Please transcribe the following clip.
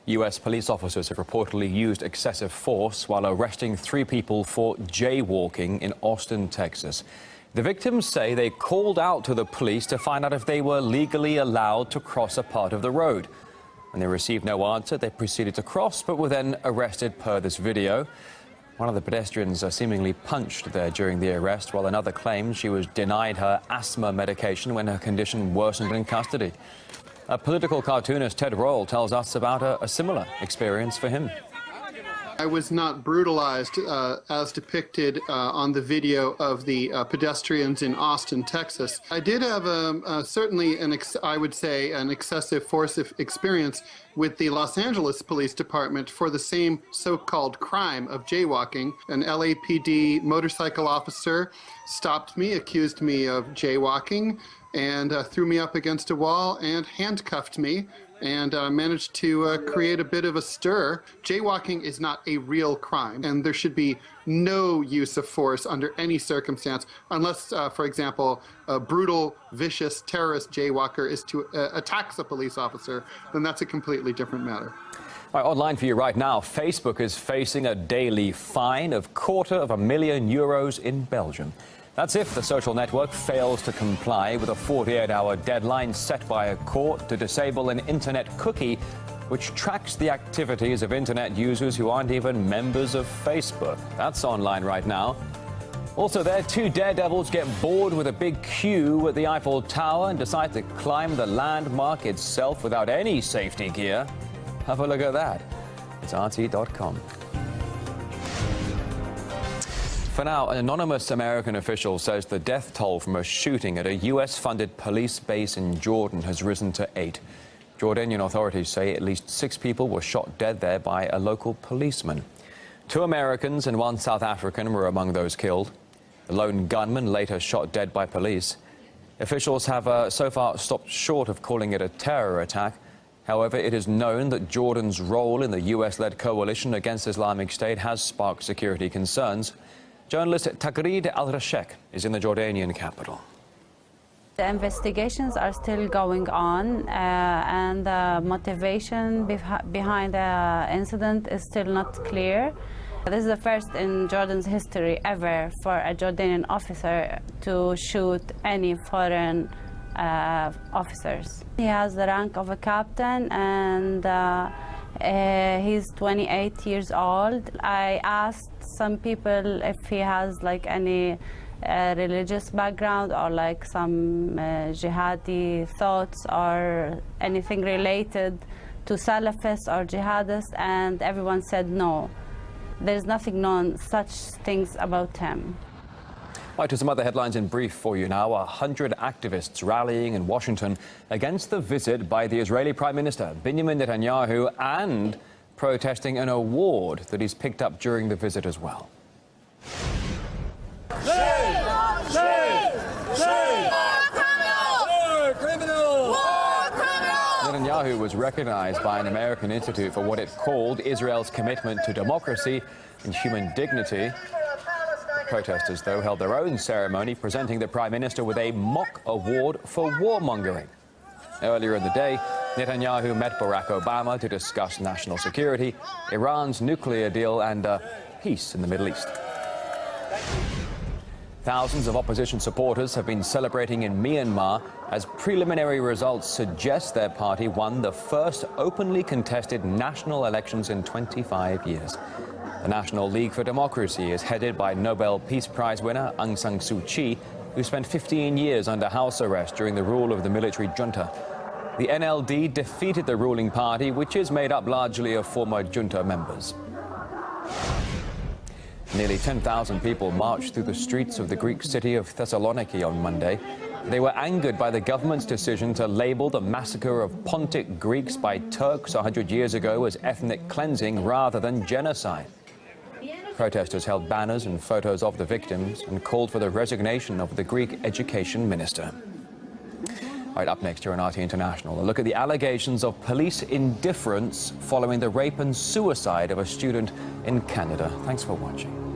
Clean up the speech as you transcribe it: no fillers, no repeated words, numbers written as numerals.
U.S. police officers have reportedly used excessive force while arresting 3 people for jaywalking in Austin, Texas. The victims say they called out to the police to find out if they were legally allowed to cross a part of the road. When they received no answer, they proceeded to cross, but were then arrested per this video. One of the pedestrians seemingly punched there during the arrest, while another claims she was denied her asthma medication when her condition worsened in custody. A political cartoonist, Ted Royal, tells us about a similar experience for him. I was not brutalized as depicted on the video of the pedestrians in Austin, Texas. I did have certainly I would say an excessive force experience with the Los Angeles Police Department for the same so-called crime of jaywalking. An LAPD motorcycle officer stopped me, accused me of jaywalking, and threw me up against a wall and handcuffed me, and managed to create a bit of a stir. Jaywalking is not a real crime, and there should be no use of force under any circumstance, unless, for example, a brutal, vicious terrorist jaywalker is to attacks a police officer, then that's a completely different matter. All right, online for you right now, Facebook is facing a daily fine of €250,000 in Belgium. That's if the social network fails to comply with a 48-hour deadline set by a court to disable an internet cookie which tracks the activities of internet users who aren't even members of Facebook. That's online right now. Also there, 2 daredevils get bored with a big queue at the Eiffel Tower and decide to climb the landmark itself without any safety gear. Have a look at that. It's RT.com. For now, an anonymous American official says the death toll from a shooting at a U.S.-funded police base in Jordan has risen to 8. Jordanian authorities say at least 6 people were shot dead there by a local policeman. 2 Americans and 1 South African were among those killed. The lone gunman later shot dead by police. Officials have so far stopped short of calling it a terror attack. However, it is known that Jordan's role in the U.S.-led coalition against Islamic State has sparked security concerns. Journalist Tagreed Al-Rashek is in the Jordanian capital. The investigations are still going on, and the motivation behind the incident is still not clear. This is the first in Jordan's history ever for a Jordanian officer to shoot any foreign officers. He has the rank of a captain, and he's 28 years old. I asked some people if he has like any religious background or like some jihadi thoughts or anything related to Salafists or jihadists, and everyone said no. There's nothing known such things about him. Right, to some other headlines in brief for you now. 100 activists rallying in Washington against the visit by the Israeli Prime Minister Benjamin Netanyahu and protesting an award that he's picked up during the visit as well. Netanyahu was recognized by an American institute for what it called Israel's commitment to democracy and human dignity. Protesters, though, held their own ceremony, presenting the Prime Minister with a mock award for warmongering. Earlier in the day, Netanyahu met Barack Obama to discuss national security, Iran's nuclear deal, and peace in the Middle East. Thousands of opposition supporters have been celebrating in Myanmar as preliminary results suggest their party won the first openly contested national elections in 25 years. The National League for Democracy is headed by Nobel Peace Prize winner Aung San Suu Kyi, who spent 15 years under house arrest during the rule of the military junta. The NLD defeated the ruling party, which is made up largely of former junta members. Nearly 10,000 people marched through the streets of the Greek city of Thessaloniki on Monday. They were angered by the government's decision to label the massacre of Pontic Greeks by Turks 100 years ago as ethnic cleansing rather than genocide. Protesters held banners and photos of the victims and called for the resignation of the Greek education minister. All right, up next here on RT International, a look at the allegations of police indifference following the rape and suicide of a student in Canada. Thanks for watching.